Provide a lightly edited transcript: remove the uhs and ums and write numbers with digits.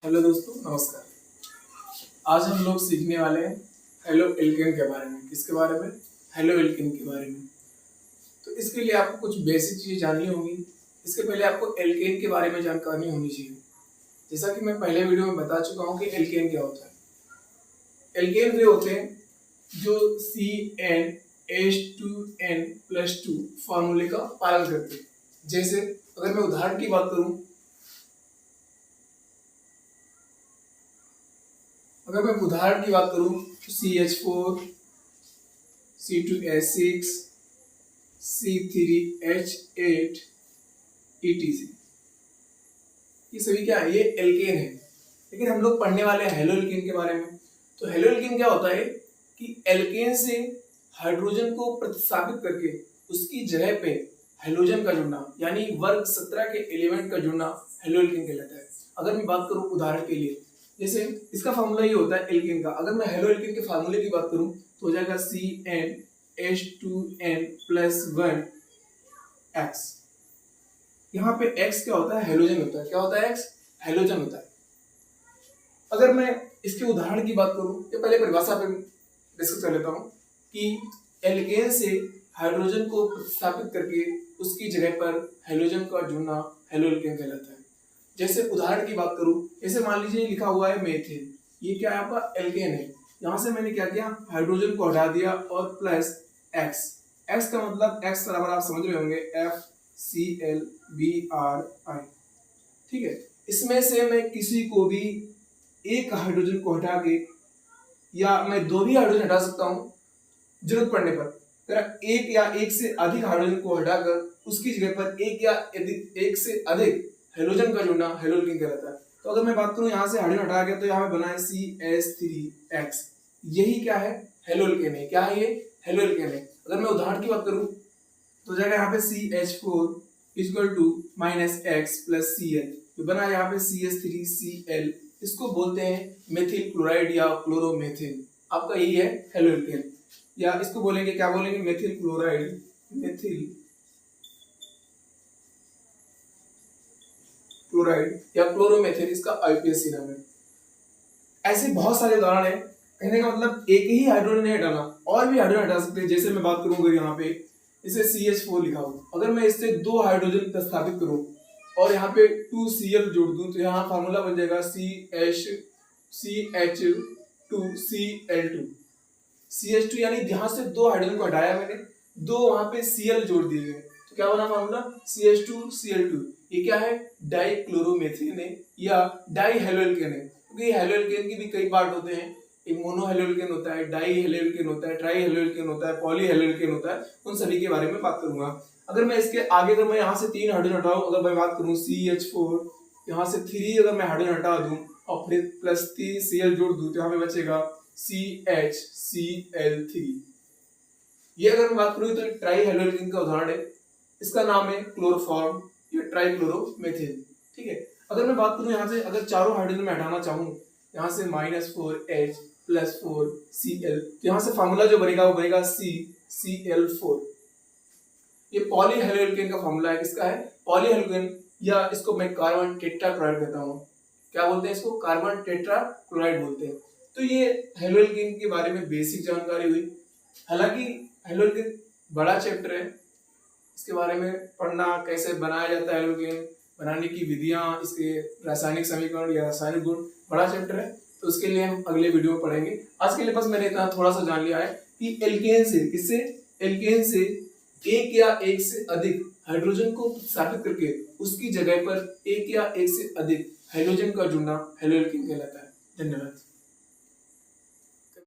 Hello दोस्तों, नमस्कार। आज हम लोग सीखने वाले हैं हेलो एल्केन के बारे में। किसके बारे में? हेलो एल्केन के बारे में। तो इसके लिए आपको कुछ बेसिक चीज़ें जाननी होंगी। इसके पहले आपको एल्केन के बारे में जानकारी होनी चाहिए। जैसा कि मैं पहले वीडियो में बता चुका हूँ कि एल्केन क्या होता है। एल्केन वे होते हैं जो CnH2n+2 फार्मूले का पालन करते हैं। जैसे अगर मैं उदाहरण की बात करूँ, तो CH4, C2H6, C3H8 etc. ये सभी क्या है? ये एल्केन है। लेकिन हम लोग पढ़ने वाले हैं हेलो एल्केन के बारे में। तो हेलो एल्केन क्या होता है कि एल्केन से हाइड्रोजन को प्रतिस्थापित करके उसकी जगह पे हेलोजन का जुड़ना, यानी वर्ग 17 के एलिमेंट का जुड़ना हेलो एल्केन कहलाता है। अगर मैं बात करूं उदाहरण के लिए, जैसे इसका फार्मूला ये होता है एल्केन का। अगर मैं हेलो एल्केन के फार्मूले की बात करूं तो हो जाएगा CnH2n+1x। यहाँ पे x क्या होता है? हेलोजन होता है। क्या होता है? x हेलोजन होता है। अगर मैं इसके उदाहरण की बात करूं, या पहले परिभाषा पे डिस्कस कर लेता हूं कि एल्केन से हाइड्रोजन को प्रतिस्थापित करके उसकी जगह पर हेलोजन का जुड़ना हेलो एल्केन कहलाता है। जैसे उदाहरण की बात करूं, जैसे मान लीजिए लिखा हुआ है मेथिल। ये क्या है? आपका एल्केन है। यहाँ से मैंने क्या किया? हाइड्रोजन को हटा दिया और प्लस x। x का मतलब x बराबर आप समझ रहे होंगे FClBrI। ठीक है। इसमें से मैं किसी को भी एक हाइड्रोजन को हटा के, या मैं दो भी हाइड्रोजन हटा सकता हूँ जरूरत पड़ने पर। एक या एक से अधिक हाइड्रोजन को हटाकर उसकी जगह पर एक से अधिक हेलोजन का जुड़ना हेलो एल्केन कहलाता है। तो अगर मैं बात करूं, यहाँ से हाइड्रोजन हटा गया तो यहाँ पे बना है CH3x। यही क्या है? हेलो एल्केन है। क्या है ये? हेलो एल्केन है। अगर मैं उदाहरण की बात करूं तो जाएगा यहाँ पे CH4 - x + Cl, जो बना यहाँ पे CH3Cl। इसको बोलते हैं मेथिल क्लोराइड या क्लोरोमेथिल। आपका यही है हेलो एल्केन। या इसको बोलेंगे, क्या बोलेंगे? मेथिल क्लोराइड, मेथिल क्लोराइड या क्लोरोमेथिल, इसका IUPAC नाम है। ऐसे बहुत सारे उदाहरण हैं। कहने का मतलब एक ही हाइड्रोजन नहीं हटाना, और भी हाइड्रोजन हटा सकते हैं। जैसे मैं बात करूंगा यहाँ पे इसे CH4 लिखा हो, अगर मैं इससे दो हाइड्रोजन प्रतिस्थापित करूं और यहाँ पे 2Cl जोड़ दूं तो यहाँ फार्मूला बन जाएगा CH2Cl2। CH2 यानी यहाँ से दो हाइड्रोजन को हटाया मैंने, दो वहां पे Cl जोड़ दिए गए, तो क्या बना फार्मूला? CH2Cl2। ये क्या है? डाइक्लोरोमेथिन है या डाई हेलो एल्केन है। क्योंकि हेलो एल्केन के भी कई पार्ट होते हैं। एक मोनो हेलो एल्केन होता है, डाई हेलो एल्केन होता है, ट्राई हेलो एल्केन होता है, पॉली हेलो एल्केन होता है। उन सभी के बारे में बात करूंगा। अगर मैं इसके आगे, अगर मैं यहाँ से 3 हाइड्रोजन हटाऊं, अगर मैं बात करूं CH4, यहाँ से 3 अगर मैं हाइड्रोजन हटा दूं और फिर प्लस 3Cl जोड़ दूं तो यहाँ पे बचेगा CHCl3। ये अगर मैं बात करूं तो ट्राई हेलो एल्केन का उदाहरण है। इसका नाम है क्लोरोफॉर्म या ट्राइक्लोरोमेथिल। ठीक है। अगर मैं बात करूं यहाँ से, अगर चारों हाइड्रोजन में हटाना चाहूं, यहाँ से -4H + 4Cl, तो यहाँ से फार्मूला जो बनेगा वो बनेगा CCl4। ये पॉली हेलो एल्केन का फार्मूला है। किसका है? पॉली हेलो एल्केन, या इसको मैं कार्बन टेट्राक्लोराइड कहता हूँ। क्या बोलते हैं इसको? कार्बन टेट्राक्लोराइड बोलते हैं। तो ये हेलो एल्केन के बारे में बेसिक जानकारी हुई। हालांकि हेलो एल्केन बड़ा चैप्टर है। इसके बारे में पढ़ना, कैसे बनाया जाता है हेलो एल्केन, बनाने की विधियां, इसके रासायनिक समीकरण या रासायनिक गुण, बड़ा चैप्टर है। तो उसके लिए हम अगले वीडियो में पढ़ेंगे। आज के लिए बस मैंने इतना थोड़ा सा जान लिया है कि एल्केन से, किससे? एल्केन से एक या एक से अधिक हाइड्रोजन को प्रतिस्थापित करके उसकी जगह पर एक या एक से अधिक हाइड्रोजन का जुड़ना हेलो एल्केन कहलाता है। धन्यवाद।